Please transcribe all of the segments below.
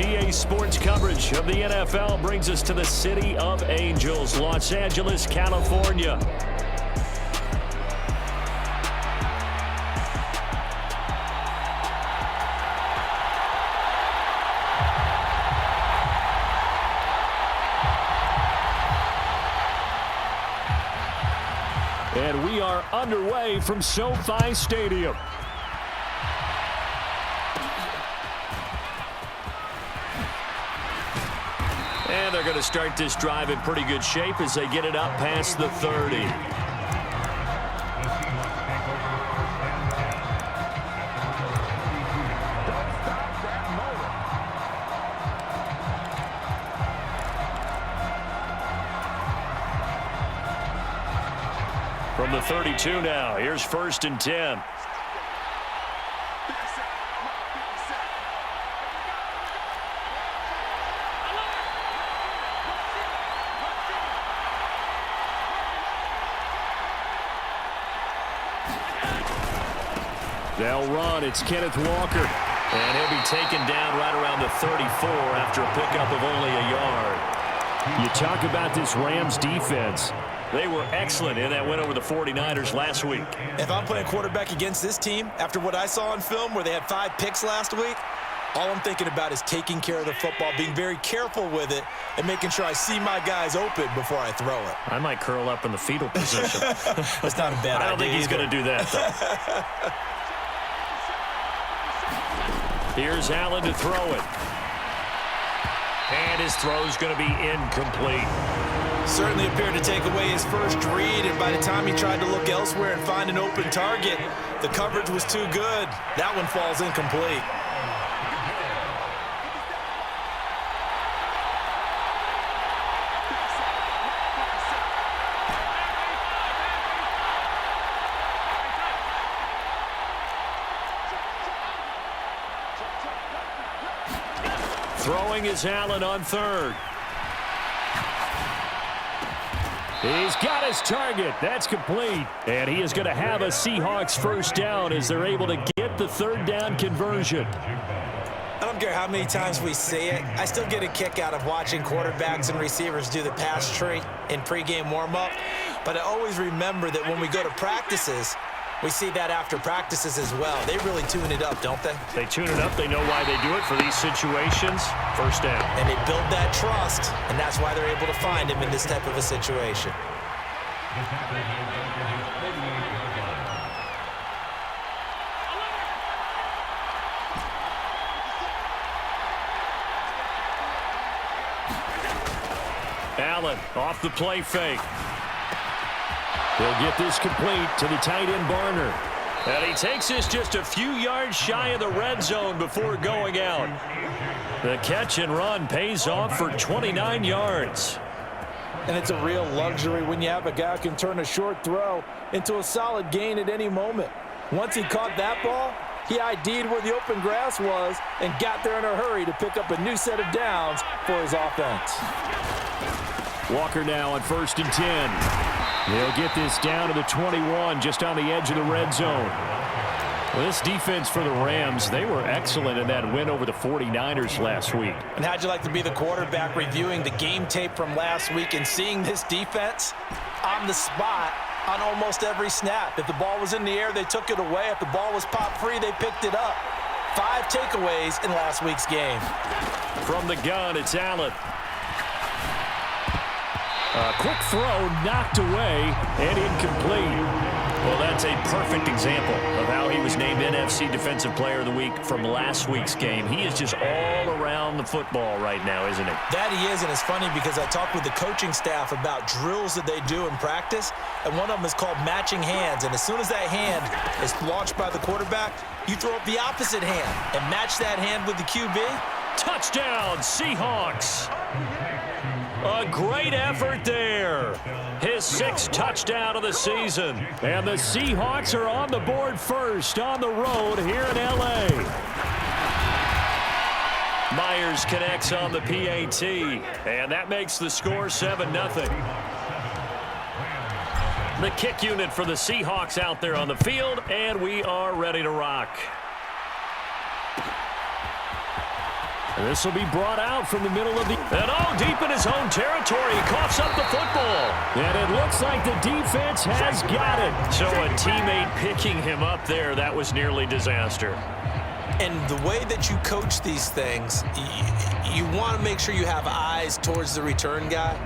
EA Sports coverage of the NFL brings us to the City of Angels, Los Angeles, California. And we are underway from SoFi Stadium. And they're going to start this drive in pretty good shape as they get it up past the 30. From the 32 now, here's 1st and 10. They'll run. It's Kenneth Walker. And he'll be taken down right around the 34 after a pickup of only a yard. You talk about this Rams defense. They were excellent in that win over the 49ers last week. If I'm playing quarterback against this team, after what I saw on film where they had 5 picks last week, all I'm thinking about is taking care of the football, being very careful with it, and making sure I see my guys open before I throw it. I might curl up in the fetal position. That's not a bad idea. I don't think he's going to do that, though. Here's Allen to throw it. And his throw's going to be incomplete. Certainly appeared to take away his first read, and by the time he tried to look elsewhere and find an open target, the coverage was too good. That one falls incomplete. Throwing is Allen on 3rd. He's got his target. That's complete. And he is going to have a Seahawks first down as they're able to get the 3rd down conversion. I don't care how many times we see it. I still get a kick out of watching quarterbacks and receivers do the pass tree in pregame warm-up. But I always remember that when we go to practices, we see that after practices as well. They really tune it up, don't they? They tune it up. They know why they do it for these situations. First down. And they build that trust, and that's why they're able to find him in this type of a situation. Allen off the play fake. He'll get this complete to the tight end Barner. And he takes this just a few yards shy of the red zone before going out. The catch and run pays off for 29 yards. And it's a real luxury when you have a guy who can turn a short throw into a solid gain at any moment. Once he caught that ball, he ID'd where the open grass was and got there in a hurry to pick up a new set of downs for his offense. Walker now on 1st and 10. They'll get this down to the 21, just on the edge of the red zone. Well, this defense for the Rams, they were excellent in that win over the 49ers last week. And how'd you like to be the quarterback reviewing the game tape from last week and seeing this defense on the spot on almost every snap? If the ball was in the air, they took it away. If the ball was popped free, they picked it up. 5 takeaways in last week's game. From the gun, it's Allen. A quick throw knocked away and incomplete. Well, that's a perfect example of how he was named NFC Defensive Player of the Week from last week's game. He is just all around the football right now, isn't he? That he is, and it's funny because I talked with the coaching staff about drills that they do in practice, and one of them is called matching hands. And as soon as that hand is launched by the quarterback, you throw up the opposite hand and match that hand with the QB. Touchdown, Seahawks. A great effort there. His 6th touchdown of the season. And the Seahawks are on the board first on the road here in L.A. Myers connects on the PAT. And that makes the score 7-0. The kick unit for the Seahawks out there on the field. And we are ready to rock. And this will be brought out from the middle of the... And deep in his own territory. He coughs up the football. And it looks like the defense has got it. So a teammate picking him up there, that was nearly disaster. And the way that you coach these things, you want to make sure you have eyes towards the return guy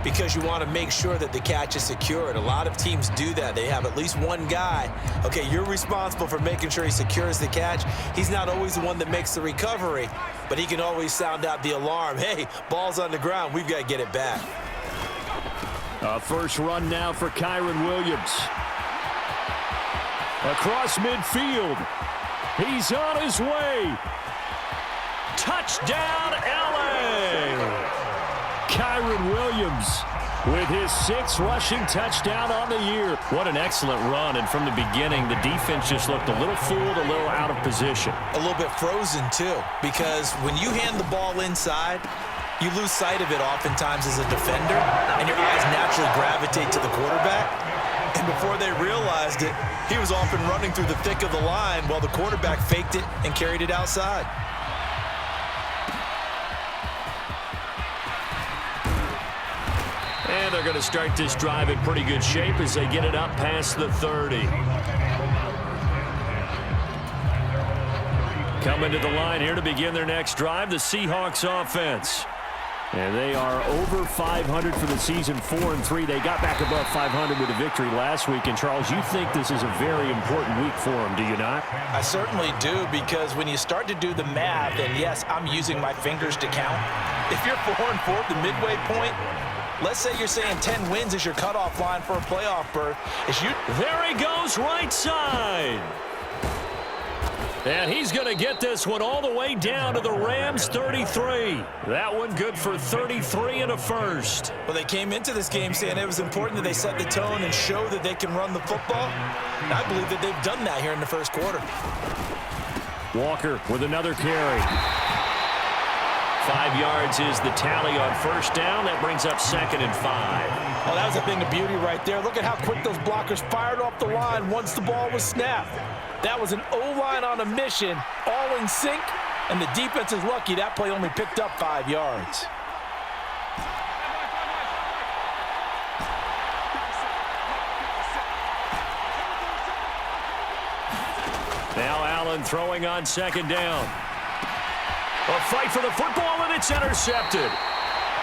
because you want to make sure that the catch is secured. A lot of teams do that. They have at least one guy. Okay, you're responsible for making sure he secures the catch. He's not always the one that makes the recovery, but he can always sound out the alarm. Hey, ball's on the ground. We've got to get it back. First run now for Kyren Williams. Across midfield. He's on his way. Touchdown, LA! Kyren Williams with his 6th rushing touchdown on the year. What an excellent run, and from the beginning, the defense just looked a little fooled, a little out of position. A little bit frozen, too, because when you hand the ball inside, you lose sight of it oftentimes as a defender, and your eyes naturally gravitate to the quarterback. And before they realized it, he was off and running through the thick of the line while the quarterback faked it and carried it outside. And they're going to start this drive in pretty good shape as they get it up past the 30. Coming to the line here to begin their next drive, the Seahawks offense. And they are over 500 for the season, 4-3. They got back above 500 with a victory last week. And, Charles, you think this is a very important week for them, do you not? I certainly do, because when you start to do the math, and, yes, I'm using my fingers to count. If you're 4-4 at the midway point, let's say you're saying 10 wins is your cutoff line for a playoff berth. There he goes, right side. And he's going to get this one all the way down to the Rams' 33. That one good for 33 and a first. Well, they came into this game saying it was important that they set the tone and show that they can run the football. And I believe that they've done that here in the first quarter. Walker with another carry. 5 yards is the tally on first down. That brings up 2nd and 5. Oh, that was a thing of beauty right there. Look at how quick those blockers fired off the line once the ball was snapped. That was an O-line on a mission, all in sync, and the defense is lucky that play only picked up 5 yards. Now Allen throwing on 2nd down. A fight for the football, and it's intercepted.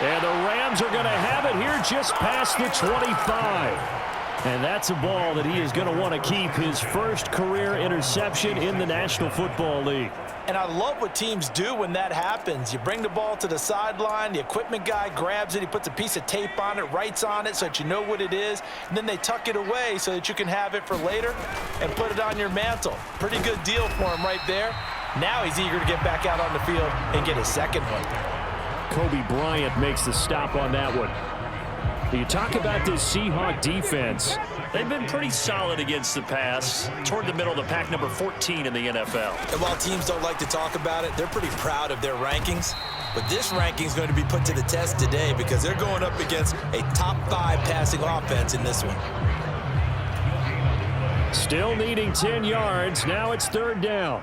And the Rams are going to have it here just past the 25. And that's a ball that he is going to want to keep, his first career interception in the National Football League. And I love what teams do when that happens. You bring the ball to the sideline, the equipment guy grabs it, he puts a piece of tape on it, writes on it so that you know what it is, and then they tuck it away so that you can have it for later and put it on your mantle. Pretty good deal for him right there. Now he's eager to get back out on the field and get his second one. Kobe Bryant makes the stop on that one. You talk about this Seahawk defense. They've been pretty solid against the pass. Toward the middle of the pack, number 14 in the NFL. And while teams don't like to talk about it, they're pretty proud of their rankings. But this ranking is going to be put to the test today because they're going up against a top 5 passing offense in this one. Still needing 10 yards. Now it's 3rd down.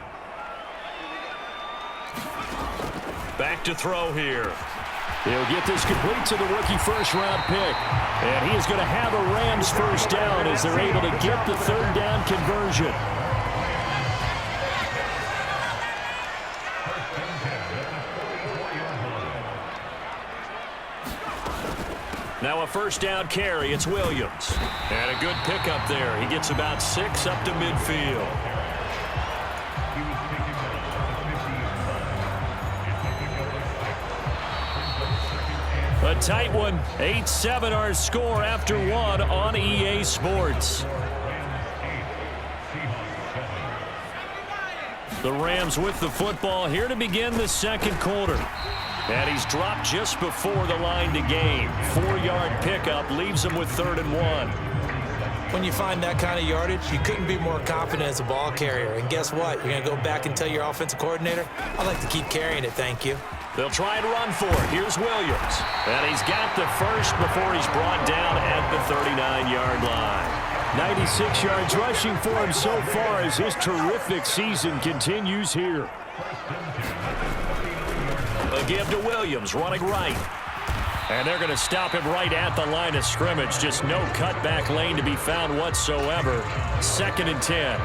Back to throw here. He'll get this complete to the rookie first-round pick. And he is going to have a Rams first down as they're able to get the 3rd down conversion. Now a first down carry. It's Williams. And a good pickup there. He gets about 6 up to midfield. A tight one, 8-7 our score after 1 on EA Sports. The Rams with the football here to begin the 2nd quarter. And he's dropped just before the line to gain. 4-yard pickup leaves him with 3rd and 1. When you find that kind of yardage, you couldn't be more confident as a ball carrier. And guess what? You're going to go back and tell your offensive coordinator, I'd like to keep carrying it, thank you. They'll try and run for it. Here's Williams. And he's got the first before he's brought down at the 39-yard line. 96 yards rushing for him so far as his terrific season continues here. The give to Williams, running right. And they're going to stop him right at the line of scrimmage. Just no cutback lane to be found whatsoever. 2nd and 10.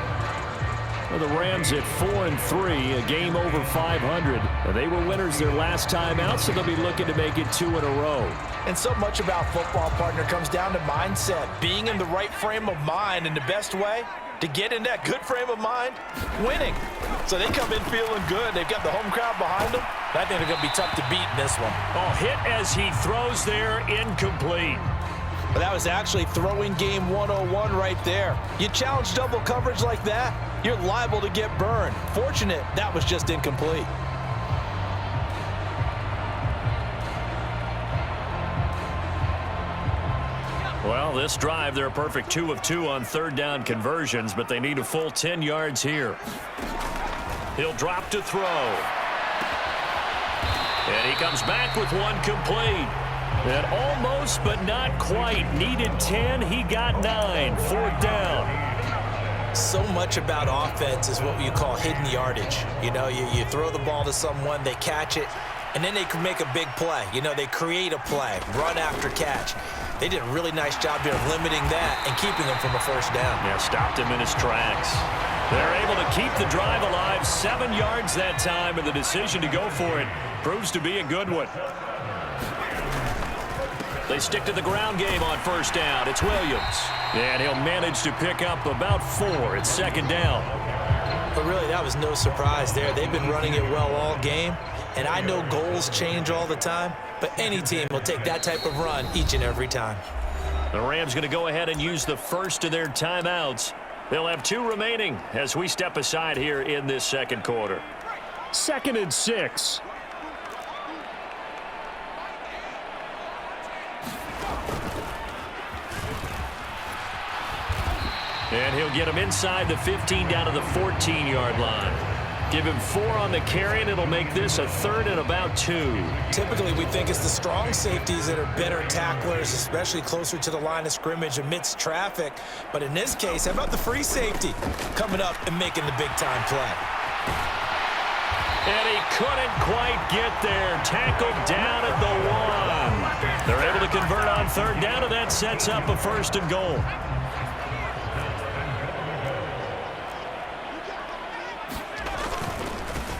Well, the Rams at 4-3, a game over 500. They were winners their last time out, so they'll be looking to make it 2 in a row. And so much about football, partner, comes down to mindset. Being in the right frame of mind, and the best way to get in that good frame of mind, winning. So they come in feeling good. They've got the home crowd behind them. I think they're going to be tough to beat in this one. Oh, hit as he throws there, incomplete. But that was actually throwing game 101 right there. You challenge double coverage like that, you're liable to get burned. Fortunate that was just incomplete. Well, this drive, they're a perfect 2 of 2 on 3rd down conversions, but they need a full 10 yards here. He'll drop to throw. And he comes back with one complete. And almost, but not quite. Needed 10, he got 9. 4th down. So much about offense is what you call hidden yardage. You know, you throw the ball to someone, they catch it, and then they can make a big play. You know, they create a play, run after catch. They did a really nice job here of limiting that and keeping him from a 1st down. Yeah, stopped him in his tracks. They're able to keep the drive alive. 7 yards that time, and the decision to go for it proves to be a good one. They stick to the ground game on 1st down. It's Williams. And he'll manage to pick up about 4. It's 2nd down. But really, that was no surprise there. They've been running it well all game. And I know goals change all the time, but any team will take that type of run each and every time. The Rams going to go ahead and use the first of their timeouts. They'll have 2 remaining as we step aside here in this 2nd quarter. 2nd and 6. And he'll get him inside the 15 down to the 14-yard line. Give him 4 on the carry, and it'll make this a 3rd and about 2. Typically, we think it's the strong safeties that are better tacklers, especially closer to the line of scrimmage amidst traffic. But in this case, how about the free safety coming up and making the big-time play? And he couldn't quite get there. Tackled down at the 1. They're able to convert on 3rd down, and that sets up a 1st and goal.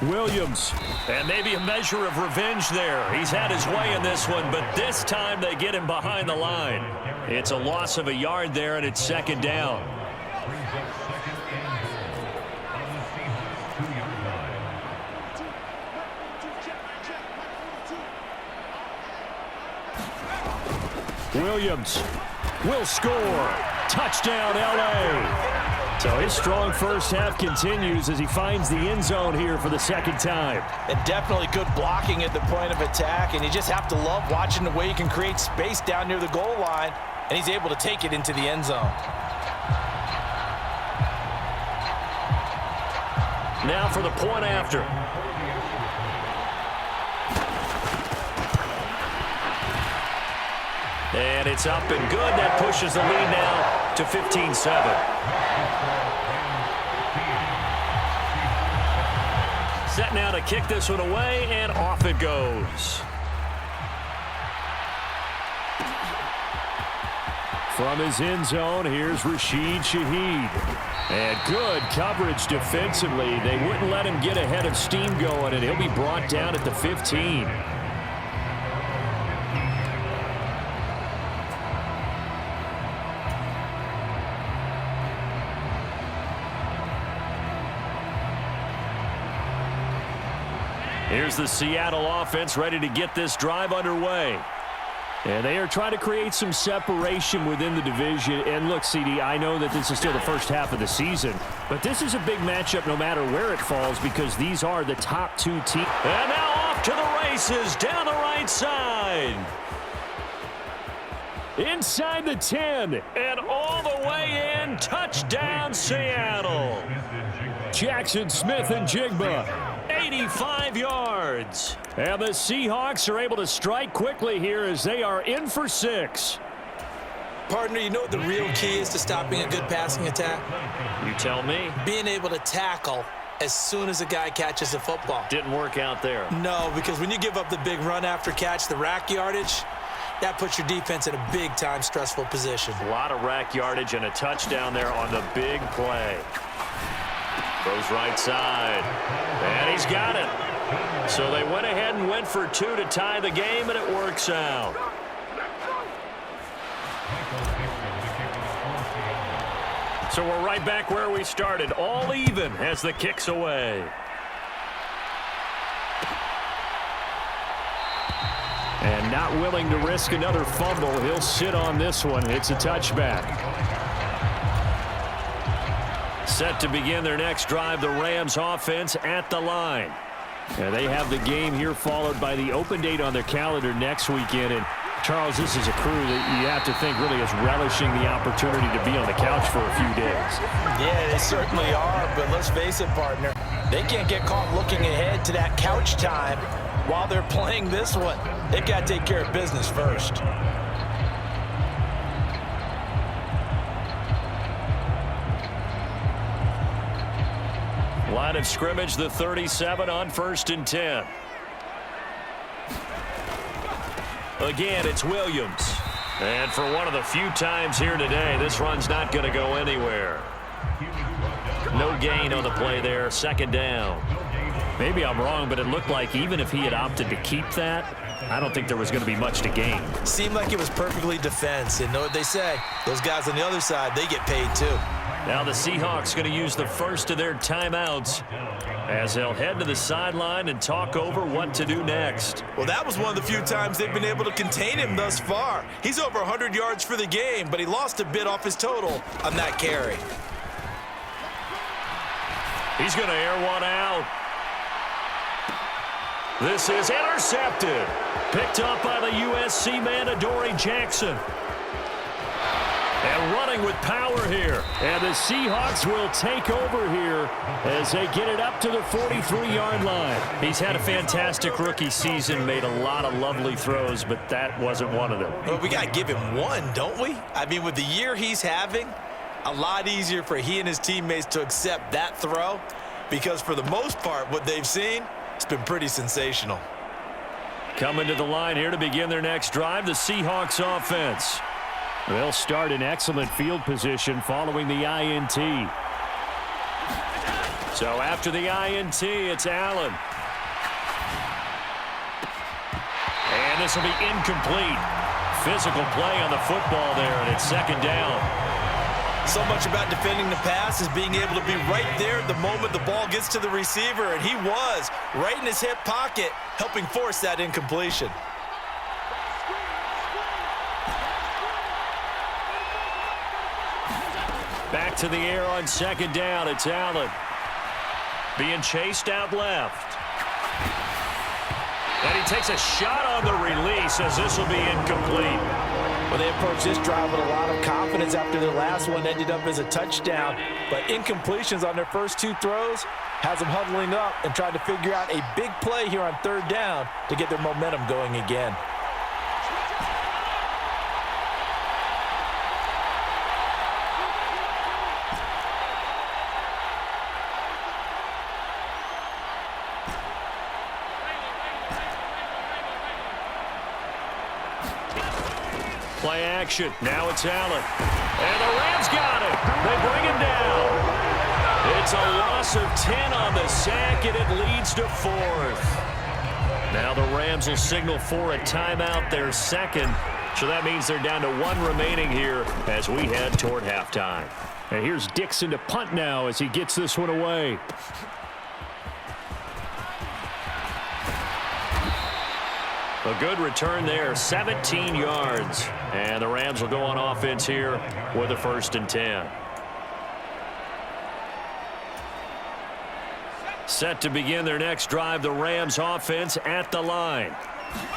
Williams, and maybe a measure of revenge there. He's had his way in this one, but this time they get him behind the line. It's a loss of a yard there, and it's 2nd down. Williams will score. Touchdown, L.A. So his strong first half continues as he finds the end zone here for the 2nd time. And definitely good blocking at the point of attack, and you just have to love watching the way he can create space down near the goal line, and he's able to take it into the end zone. Now for the point after. And it's up and good. That pushes the lead now to 15-7. Set now to kick this one away, and off it goes. From his end zone, here's Rashid Shaheed. And good coverage defensively. They wouldn't let him get ahead of steam going, and he'll be brought down at the 15. Here's the Seattle offense ready to get this drive underway. And they are trying to create some separation within the division. And look, CD, I know that this is still the first half of the season, but this is a big matchup no matter where it falls because these are the top 2 teams. And now off to the races down the right side. Inside the 10 and all the way in. Touchdown, Seattle. Jackson Smith and Jigba. 85 yards. And the Seahawks are able to strike quickly here as they are in for 6. Partner, you know what the real key is to stopping a good passing attack? You tell me. Being able to tackle as soon as a guy catches the football. Didn't work out there. No, because when you give up the big run after catch, the rack yardage, that puts your defense in a big-time stressful position. A lot of rack yardage and a touchdown there on the big play. Goes right side. And he's got it. So they went ahead and went for two to tie the game, and it works out. So we're right back where we started, all even as the kick's away. And not willing to risk another fumble. He'll sit on this one. It's a touchback. Set to begin their next drive, the Rams offense at the line. And they have the game here followed by the open date on their calendar next weekend. And Charles, this is a crew that you have to think really is relishing the opportunity to be on the couch for a few days. Yeah, they certainly are, but let's face it, partner. They can't get caught looking ahead to that couch time while they're playing this one. They've got to take care of business first. Line of scrimmage, the 37 on 1st and 10. Again, it's Williams. And for one of the few times here today, this run's not going to go anywhere. No gain on the play there, 2nd down. Maybe I'm wrong, but it looked like even if he had opted to keep that, I don't think there was going to be much to gain. Seemed like it was perfectly defense. And know what they say, those guys on the other side, they get paid too. Now the Seahawks going to use the first of their timeouts as they'll head to the sideline and talk over what to do next. Well, that was one of the few times they've been able to contain him thus far. He's over 100 yards for the game, but he lost a bit off his total on that carry. He's going to air one out. This is intercepted. Picked up by the USC man, Adoree Jackson. And running with power here. And the Seahawks will take over here as they get it up to the 43-yard line. He's had a fantastic rookie season, made a lot of lovely throws, but that wasn't one of them. Well, we got to give him one, don't we? I mean, with the year he's having, a lot easier for he and his teammates to accept that throw because for the most part, what they've seen, it's been pretty sensational. Coming to the line here to begin their next drive, the Seahawks offense. They'll start in excellent field position following the INT. So after the INT, it's Allen. And this will be incomplete. Physical play on the football there, and it's 2nd down. So much about defending the pass is being able to be right there at the moment the ball gets to the receiver, and he was right in his hip pocket, helping force that incompletion. Back to the air on 2nd down. It's Allen. Being chased out left. And he takes a shot on the release as this will be incomplete. Well, they approached this drive with a lot of confidence after their last one ended up as a touchdown. But incompletions on their first 2 throws has them huddling up and trying to figure out a big play here on 3rd down to get their momentum going again. Play action. Now it's Allen. And the Rams got it. They bring him down. It's a loss of 10 on the sack, and it leads to 4th. Now the Rams will signal for a timeout, their 2nd. So that means they're down to 1 remaining here as we head toward halftime. And here's Dixon to punt now as he gets this one away. A good return there, 17 yards. And the Rams will go on offense here with a 1st and 10. Set to begin their next drive, the Rams offense at the line.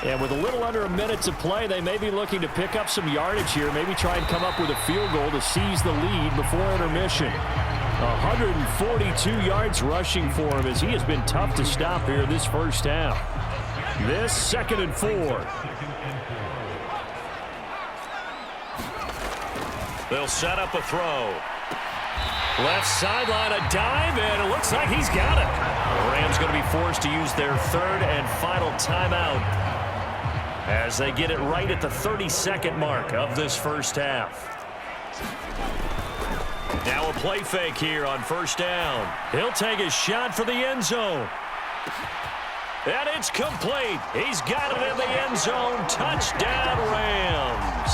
And with a little under a minute to play, they may be looking to pick up some yardage here, maybe try and come up with a field goal to seize the lead before intermission. 142 yards rushing for him as he has been tough to stop here this first half. This 2nd and 4. They'll set up a throw. Left sideline, a dive, and it looks like he's got it. The Rams going to be forced to use their third and final timeout as they get it right at the 32nd mark of this first half. Now a play fake here on first down. He'll take a shot for the end zone. And it's complete. He's got it in the end zone. Touchdown, Rams.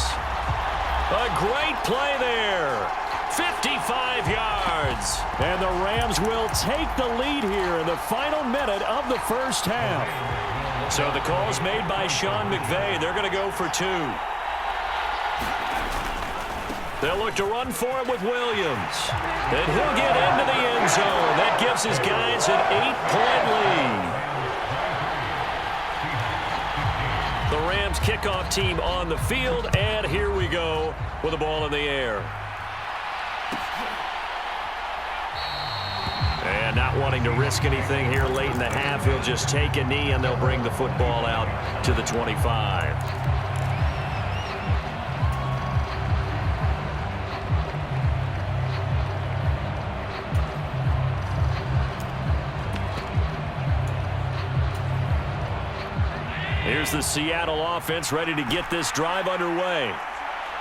A great play there. 55 yards. And the Rams will take the lead here in the final minute of the first half. So the call's made by Sean McVay. They're going to go for 2. They'll look to run for it with Williams. And he'll get into the end zone. That gives his guys an 8-point lead. The Rams kickoff team on the field, and here we go with the ball in the air. And not wanting to risk anything here late in the half, he'll just take a knee, and they'll bring the football out to the 25. Here's the Seattle offense ready to get this drive underway.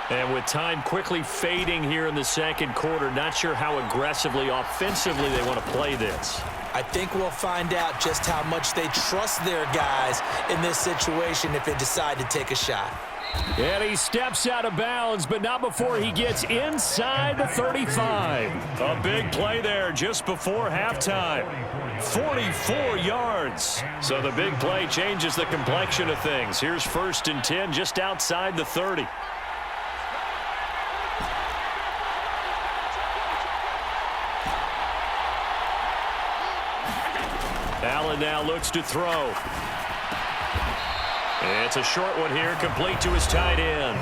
And with time quickly fading here in the second quarter, not sure how aggressively, offensively they want to play this. I think we'll find out just how much they trust their guys in this situation if they decide to take a shot. And he steps out of bounds, but not before he gets inside the 35. A big play there just before halftime. 44 yards. So the big play changes the complexion of things. Here's 1st and 10 just outside the 30. Allen now looks to throw. It's a short one here, complete to his tight end.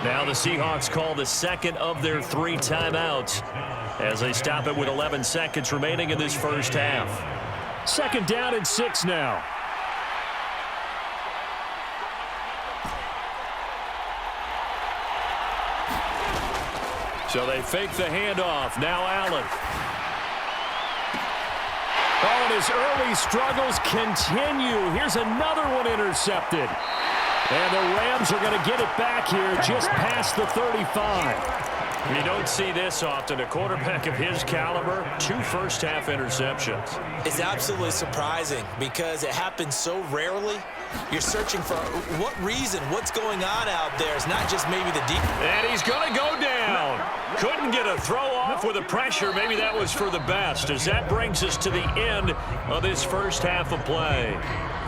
Now the Seahawks call the second of their 3 timeouts as they stop it with 11 seconds remaining in this first half. 2nd down and 6 now. So they fake the handoff. Now Allen. Oh, and his early struggles continue. Here's another one intercepted. And the Rams are going to get it back here just past the 35. You don't see this often. A quarterback of his caliber, 2 first-half interceptions. It's absolutely surprising because it happens so rarely. You're searching for what reason, what's going on out there. It's not just maybe the deep. And he's going to go down. Couldn't get a throw off with the pressure. Maybe that was for the best, as that brings us to the end of this first half of play.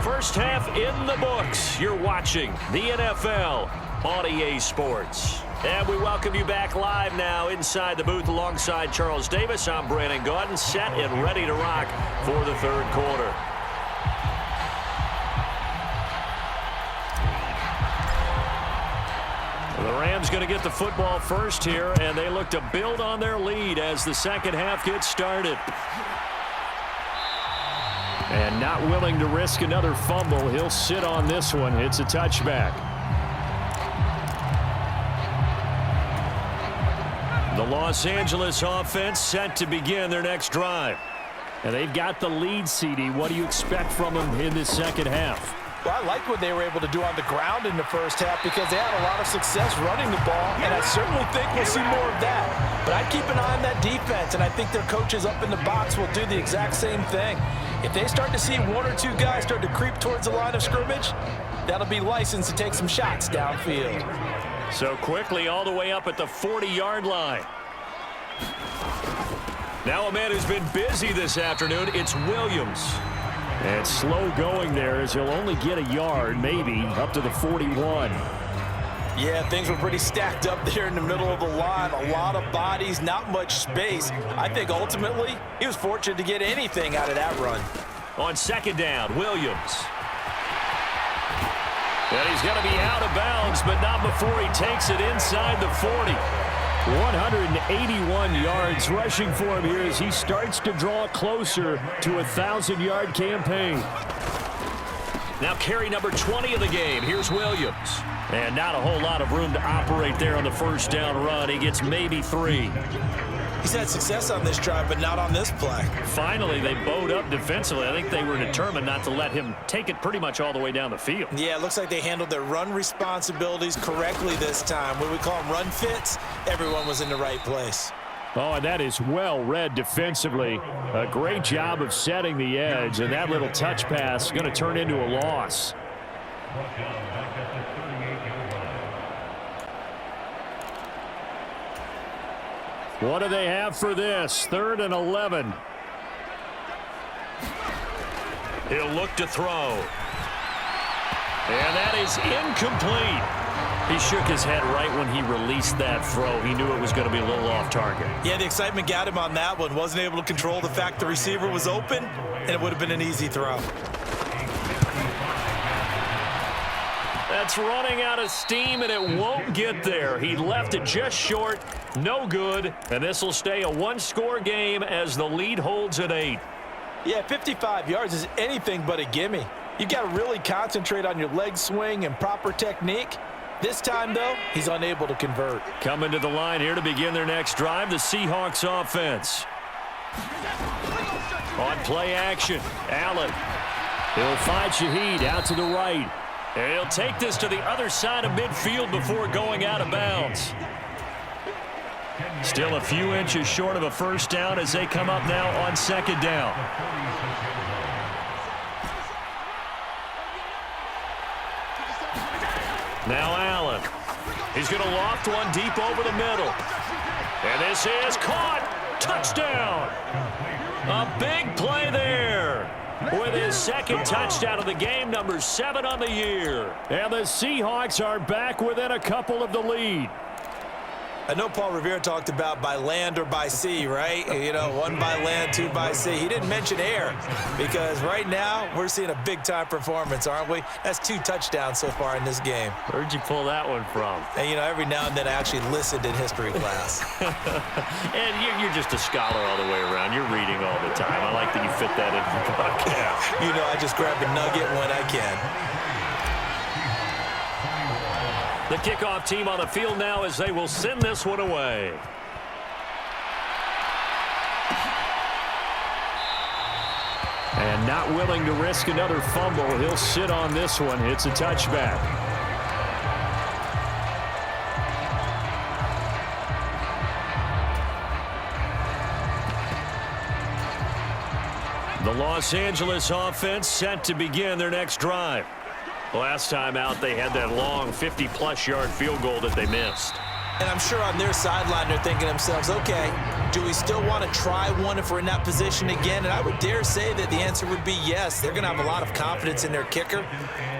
First half in the books. You're watching the NFL on EA Sports. And we welcome you back live now inside the booth alongside Charles Davis. I'm Brandon Gotw, set and ready to rock for the third quarter. The Rams going to get the football first here, and they look to build on their lead as the second half gets started. And not willing to risk another fumble, he'll sit on this one. It's a touchback. The Los Angeles offense set to begin their next drive. And they've got the lead, CD. What do you expect from them in this second half? Well, I like what they were able to do on the ground in the first half because they had a lot of success running the ball, and I certainly think we'll see more of that. But I'd keep an eye on that defense, and I think their coaches up in the box will do the exact same thing. If they start to see 1 or 2 guys start to creep towards the line of scrimmage, that'll be licensed to take some shots downfield. So quickly all the way up at the 40-yard line. Now a man who's been busy this afternoon, it's Williams. And slow going there as he'll only get a yard, maybe, up to the 41. Yeah, things were pretty stacked up there in the middle of the line. A lot of bodies, not much space. I think ultimately he was fortunate to get anything out of that run. On second down, Williams. And he's going to be out of bounds, but not before he takes it inside the 40. 181 yards rushing for him here as he starts to draw closer to a 1,000-yard campaign. Now carry number 20 of the game. Here's Williams. And not a whole lot of room to operate there on the first down run. He gets maybe 3. He's had success on this drive, but not on this play. Finally, they bowed up defensively. I think they were determined not to let him take it pretty much all the way down the field. Yeah, it looks like they handled their run responsibilities correctly this time. When we call them run fits, everyone was in the right place. Oh, and that is well read defensively. A great job of setting the edge, and that little touch pass is going to turn into a loss. What do they have for this? 3rd and 11. He'll look to throw. And that is incomplete. He shook his head right when he released that throw. He knew it was going to be a little off target. Yeah, the excitement got him on that one. Wasn't able to control the fact the receiver was open, and it would have been an easy throw. That's running out of steam, and it won't get there. He left it just short. No good. And this will stay a one-score game as the lead holds at 8. Yeah, 55 yards is anything but a gimme. You've got to really concentrate on your leg swing and proper technique. This time, though, he's unable to convert. Coming to the line here to begin their next drive, the Seahawks offense. On play action, Allen. He'll find Shaheed out to the right. And he'll take this to the other side of midfield before going out of bounds. Still a few inches short of a first down as they come up now on 2nd down. Now Allen. He's going to loft one deep over the middle. And this is caught. Touchdown. A big play there. With his 2nd touchdown of the game, number 7 on the year. And the Seahawks are back within a couple of the lead. I know Paul Revere talked about by land or by sea, right? You know, 1 by land, 2 by sea. He didn't mention air because right now we're seeing a big-time performance, aren't we? That's 2 touchdowns so far in this game. Where'd you pull that one from? And, you know, every now and then I actually listened in history class. And you're just a scholar all the way around. You're reading all the time. I like that you fit that into the podcast. You know, I just grab a nugget when I can. The kickoff team on the field now as they will send this one away. And not willing to risk another fumble, he'll sit on this one. It's a touchback. The Los Angeles offense set to begin their next drive. Last time out, they had that long 50-plus yard field goal that they missed. And I'm sure on their sideline, they're thinking to themselves, okay, do we still want to try one if we're in that position again? And I would dare say that the answer would be yes. They're going to have a lot of confidence in their kicker.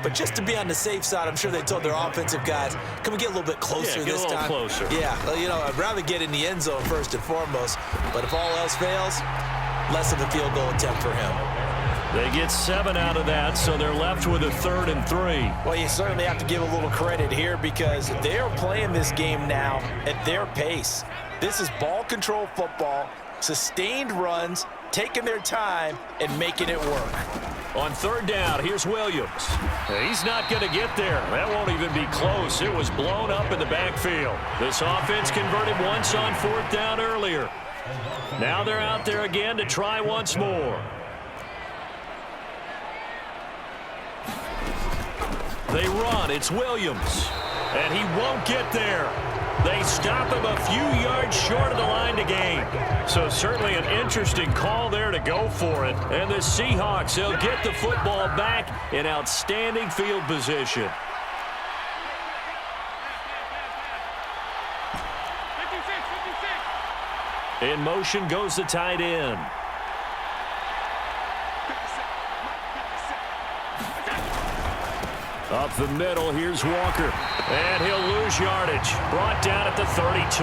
But just to be on the safe side, I'm sure they told their offensive guys, can we get a little bit closer this time? Get a little closer. Yeah, well, you know, I'd rather get in the end zone first and foremost. But if all else fails, less of a field goal attempt for him. They get 7 out of that, so they're left with a 3rd and 3. Well, you certainly have to give a little credit here because they're playing this game now at their pace. This is ball control football, sustained runs, taking their time, and making it work. On 3rd down, here's Williams. He's not going to get there. That won't even be close. It was blown up in the backfield. This offense converted once on 4th down earlier. Now they're out there again to try once more. They run. It's Williams. And he won't get there. They stop him a few yards short of the line to gain. So certainly an interesting call there to go for it. And the Seahawks, they'll get the football back in outstanding field position. In motion goes the tight end. Up the middle, here's Walker. And he'll lose yardage. Brought down at the 32.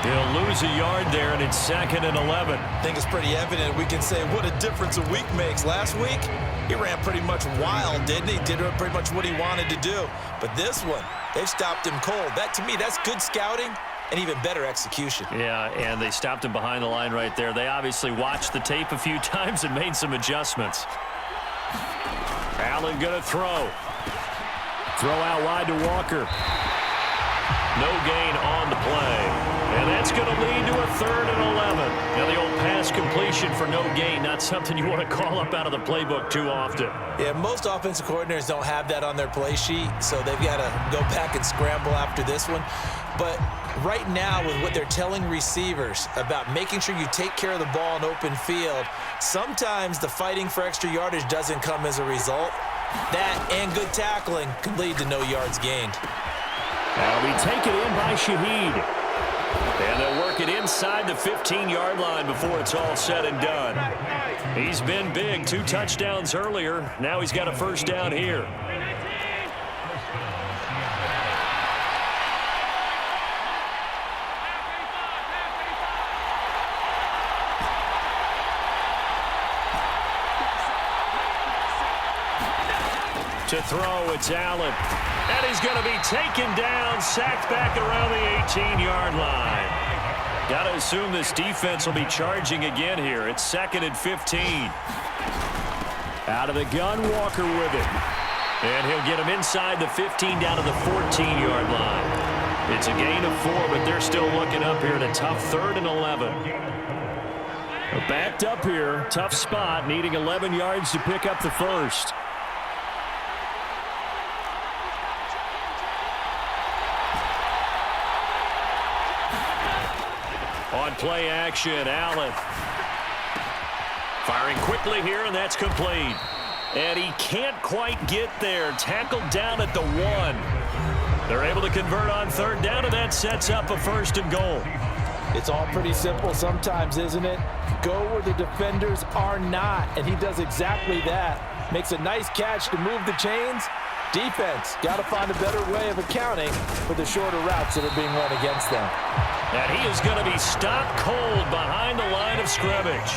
He'll lose a yard there, and it's 2nd and 11. I think it's pretty evident. We can say what a difference a week makes. Last week, he ran pretty much wild, didn't he? Did pretty much what he wanted to do. But this one, they've stopped him cold. That, to me, that's good scouting and even better execution. Yeah, and they stopped him behind the line right there. They obviously watched the tape a few times and made some adjustments. Allen going to throw. Throw out wide to Walker. No gain on the play. And And that's going to lead to a 3rd and 11. Now, the old pass completion for no gain, not something you want to call up out of the playbook too often. Yeah, most offensive coordinators don't have that on their play sheet, so they've got to go back and scramble after this one. But right now, with what they're telling receivers about making sure you take care of the ball in open field, sometimes the fighting for extra yardage doesn't come as a result. That and good tackling could lead to no yards gained. That'll be taken in by Shaheed. And they'll work it inside the 15-yard line before it's all said and done. He's been big, 2 touchdowns earlier. Now he's got a 1st down here. To throw, it's Allen. And he's going to be taken down, sacked back around the 18-yard line. Got to assume this defense will be charging again here. It's 2nd and 15. Out of the gun, Walker with it. And he'll get him inside the 15 down to the 14-yard line. It's a gain of 4, but they're still looking up here at a tough 3rd and 11. Backed up here, tough spot, needing 11 yards to pick up the 1st. On play action, Allen. Firing quickly here, and that's complete. And he can't quite get there. Tackled down at the 1. They're able to convert on 3rd down, and that sets up a 1st and goal. It's all pretty simple sometimes, isn't it? Go where the defenders are not, and he does exactly that. Makes a nice catch to move the chains. Defense, got to find a better way of accounting for the shorter routes that are being run against them. And he is going to be stopped cold behind the line of scrimmage.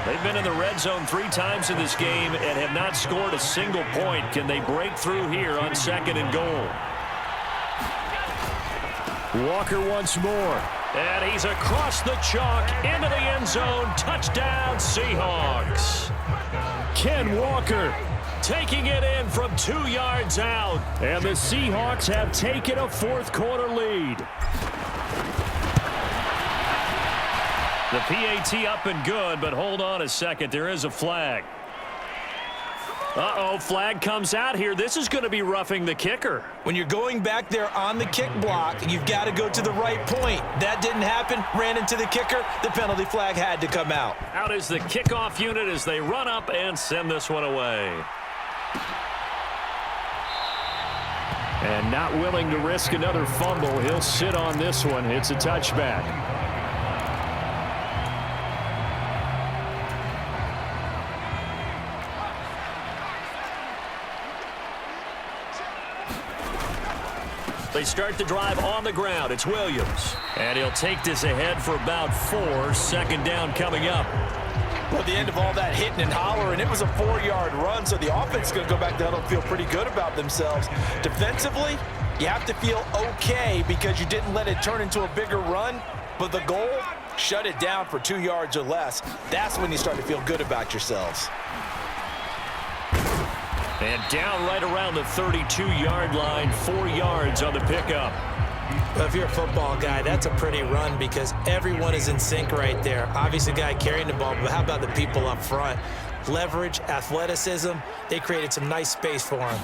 They've been in the red zone 3 times in this game and have not scored a single point. Can they break through here on 2nd and goal? Walker once more. And he's across the chalk into the end zone. Touchdown, Seahawks. Ken Walker taking it in from 2 yards out. And the Seahawks have taken a 4th quarter lead. The PAT up and good, but hold on a second. There is a flag. Uh-oh, flag comes out here. This is going to be roughing the kicker. When you're going back there on the kick block, you've got to go to the right point. That didn't happen. Ran into the kicker. The penalty flag had to come out. Out is the kickoff unit as they run up and send this one away. And not willing to risk another fumble. He'll sit on this one. It's a touchback. They start the drive on the ground. It's Williams. And he'll take this ahead for about 4. 2nd down coming up. Well, at the end of all that hitting and hollering, it was a 4-yard run, so the offense is going to go back down and feel pretty good about themselves. Defensively, you have to feel okay because you didn't let it turn into a bigger run, but the goal, shut it down for 2 yards or less. That's when you start to feel good about yourselves. And down right around the 32-yard line, 4 yards on the pickup. Well, if you're a football guy, that's a pretty run because everyone is in sync right there. Obviously, the guy carrying the ball, but how about the people up front? Leverage, athleticism, they created some nice space for him.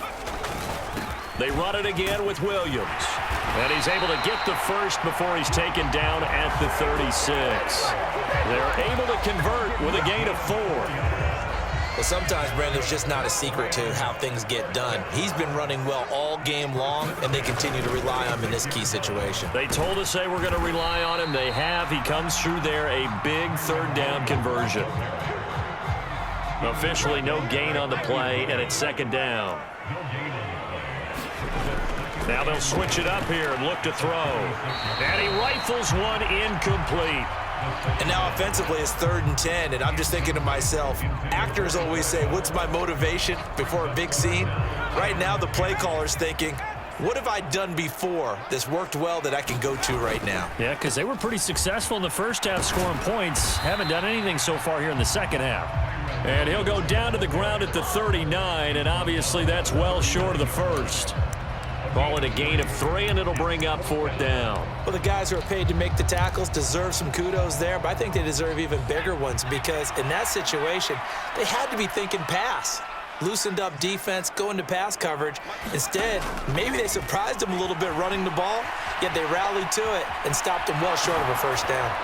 They run it again with Williams. And he's able to get the 1st before he's taken down at the 36. They're able to convert with a gain of 4. Well, sometimes, Brandon, there's just not a secret to how things get done. He's been running well all game long, and they continue to rely on him in this key situation. They told us they were going to rely on him. They have. He comes through there, a big 3rd down conversion. Officially no gain on the play, and it's 2nd down. Now they'll switch it up here and look to throw. And he rifles one incomplete. And now offensively it's 3rd and 10, and I'm just thinking to myself, actors always say, what's my motivation before a big scene? Right now the play caller's thinking, what have I done before that's worked well that I can go to right now? Yeah, because they were pretty successful in the first half scoring points. Haven't done anything so far here in the second half. And he'll go down to the ground at the 39, and obviously that's well short of the 1st. Call it a gain of 3, and it'll bring up 4th down. Well, the guys who are paid to make the tackles deserve some kudos there, but I think they deserve even bigger ones because in that situation, they had to be thinking pass. Loosened up defense, going to pass coverage. Instead, maybe they surprised them a little bit running the ball, yet they rallied to it and stopped them well short of a first down.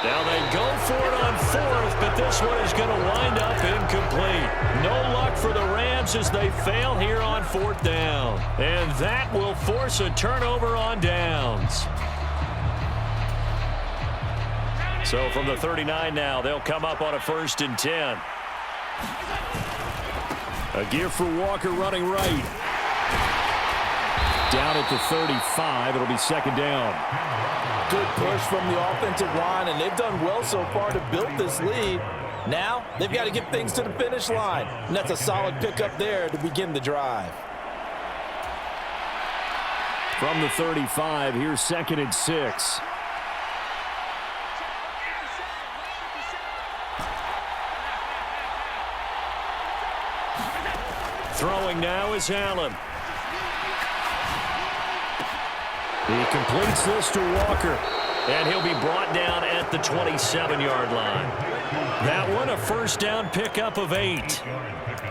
Now they go for it on 4th, but this one is going to wind up incomplete. No luck for the Rams as they fail here on 4th down. And that will force a turnover on downs. So from the 39 now, they'll come up on a 1st and 10. A give for Walker running right. Down at the 35, it'll be 2nd down. Good push from the offensive line, and they've done well so far to build this lead. Now, they've got to get things to the finish line, and that's a solid pickup there to begin the drive. From the 35, here's 2nd and 6. Throwing now is Allen. He completes this to Walker, and he'll be brought down at the 27-yard line. That one, a 1st down pickup of 8.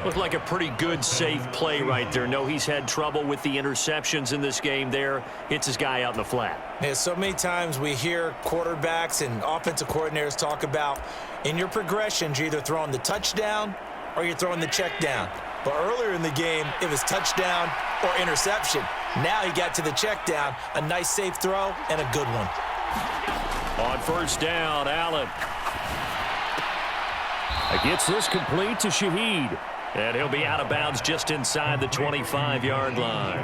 Looked like a pretty good, safe play right there. No, he's had trouble with the interceptions in this game there. Hits his guy out in the flat. Yeah, so many times we hear quarterbacks and offensive coordinators talk about in your progressions, you're either throwing the touchdown or you're throwing the check down. But earlier in the game, it was touchdown or interception. Now he got to the check down, a nice safe throw, and a good one. On 1st down, Allen. Gets this complete to Shaheed. And he'll be out of bounds just inside the 25-yard line.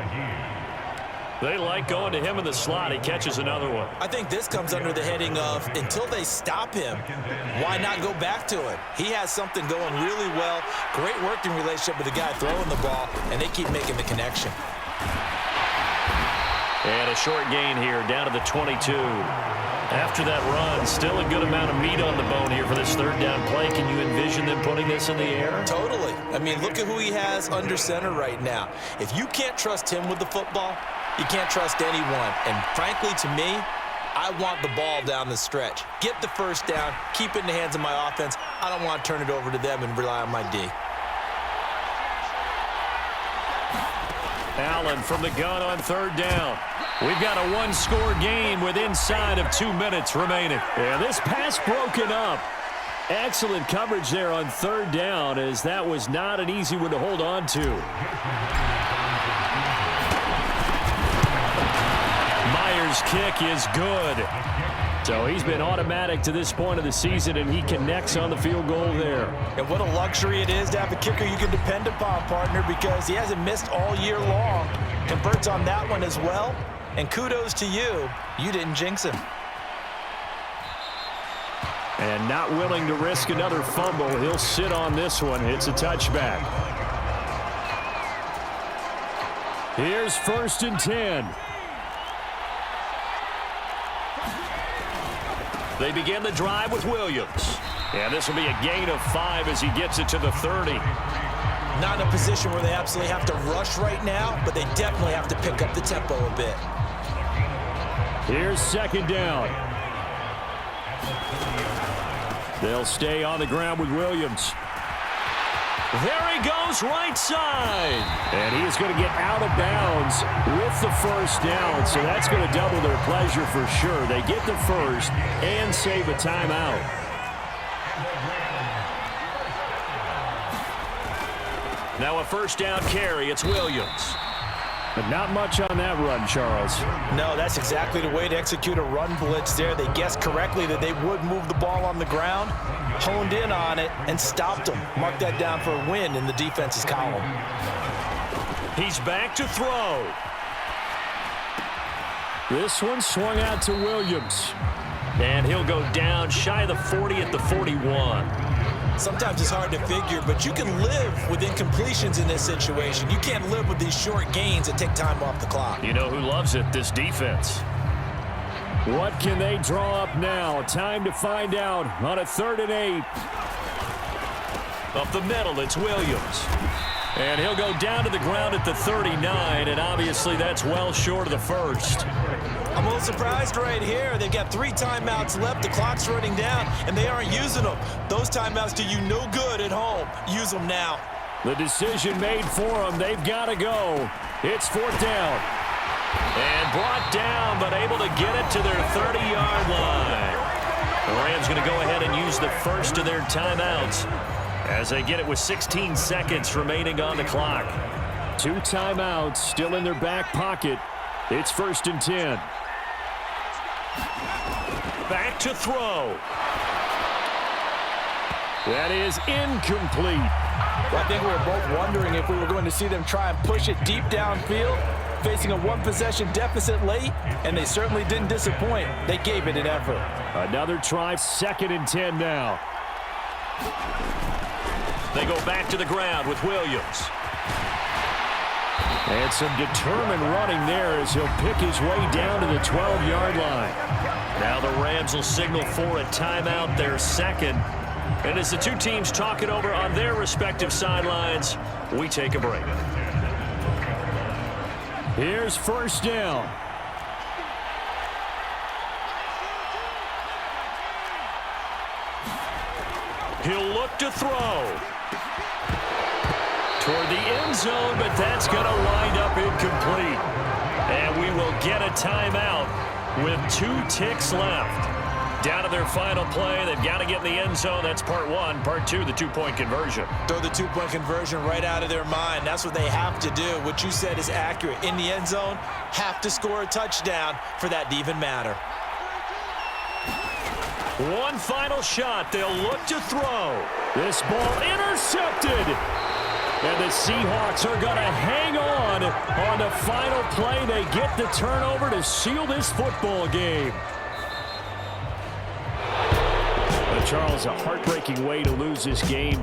They like going to him in the slot. He catches another one. I think this comes under the heading of until they stop him, why not go back to it? He has something going really well. Great working relationship with the guy throwing the ball, and they keep making the connection. And a short gain here down to the 22. After that run, still a good amount of meat on the bone here for this 3rd down play. Can you envision them putting this in the air? Totally. I mean, look at who he has under center right now. If you can't trust him with the football, you can't trust anyone. And frankly, to me, I want the ball down the stretch. Get the 1st down, keep it in the hands of my offense. I don't want to turn it over to them and rely on my D. Allen from the gun on 3rd down. We've got a 1-score game with inside of 2 minutes remaining. And this pass broken up. Excellent coverage there on 3rd down, as that was not an easy one to hold on to. Myers' kick is good. So he's been automatic to this point of the season, and he connects on the field goal there. And what a luxury it is to have a kicker you can depend upon, partner, because he hasn't missed all year long. Converts on that one as well. And kudos to you. You didn't jinx him. And not willing to risk another fumble. He'll sit on this one. It's a touchback. Here's 1st and 10. They begin the drive with Williams. And this will be a gain of 5 as he gets it to the 30. Not in a position where they absolutely have to rush right now, but they definitely have to pick up the tempo a bit. Here's 2nd down. They'll stay on the ground with Williams. There he goes, right side. And he is going to get out of bounds with the 1st down, so that's going to double their pleasure for sure. They get the 1st and save a timeout. Now a 1st down carry. It's Williams. But not much on that run, Charles. No, that's exactly the way to execute a run blitz there. They guessed correctly that they would move the ball on the ground, honed in on it, and stopped them. Mark that down for a win in the defense's column. He's back to throw. This one swung out to Williams. And he'll go down shy of the 40 at the 41. Sometimes it's hard to figure, but you can live with incompletions in this situation. You can't live with these short gains that take time off the clock. You know who loves it? This defense. What can they draw up now? Time to find out on a 3rd and 8. Up the middle, it's Williams. And he'll go down to the ground at the 39, and obviously that's well short of the first. I'm a little surprised right here. They've got 3 timeouts left. The clock's running down, and they aren't using them. Those timeouts do you no good at home. Use them now. The decision made for them. They've got to go. It's 4th down. And brought down, but able to get it to their 30-yard line. The Rams going to go ahead and use the first of their timeouts as they get it with 16 seconds remaining on the clock. 2 timeouts still in their back pocket. It's 1st and 10. Back to throw. That is incomplete. I think we were both wondering if we were going to see them try and push it deep downfield, facing a 1-possession deficit late, and they certainly didn't disappoint. They gave it an effort. Another try, 2nd and 10 now. They go back to the ground with Williams. And some determined running there as he'll pick his way down to the 12-yard line. Now the Rams will signal for a timeout, their second. And as the two teams talk it over on their respective sidelines, we take a break. Here's 1st down. He'll look to throw toward the end zone, but that's going to wind up incomplete. And we will get a timeout with 2 ticks left. Down to their final play. They've got to get in the end zone. That's part 1. Part 2, the 2-point conversion. Throw the 2-point conversion right out of their mind. That's what they have to do. What you said is accurate. In the end zone, have to score a touchdown for that to even matter. One final shot. They'll look to throw. This ball intercepted. And the Seahawks are going to hang on the final play. They get the turnover to seal this football game. Charles, a heartbreaking way to lose this game.